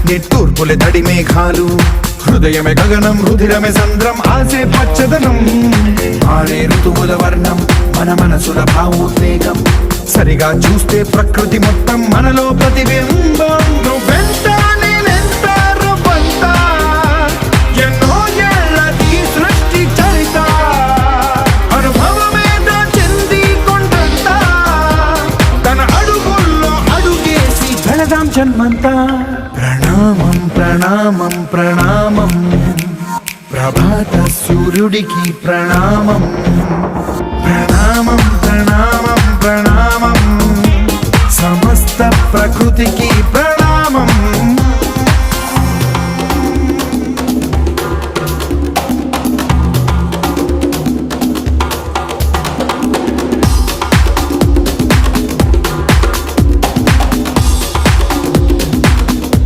నిట్టూర్పులే తడి మేఘాలు, హృదయమే గగనం, రుధిరమే సంద్రం, ఆసే పచ్చదనం. మారే ఋతువుల వర్ణం, మన మనసుల భావోద్వేగం. సరిగా చూస్తే ప్రకృతి మొత్తం మనలో ప్రతిబింబం. నువ్వెంత నేనెంత రవ్వంత, ఎన్నో ఏళ్ళది సృష్టి చరిత. అనుభవమే దాచింది కొండంత, తన అడుగుల్లో అడుగేసి వెళదాం జన్మంతా. ప్రణామం ప్రణామం ప్రణామం, ప్రభాత సూర్యుడికి ప్రణామం. ప్రణామం ప్రణామం ప్రణామం, సమస్త ప్రకృతికి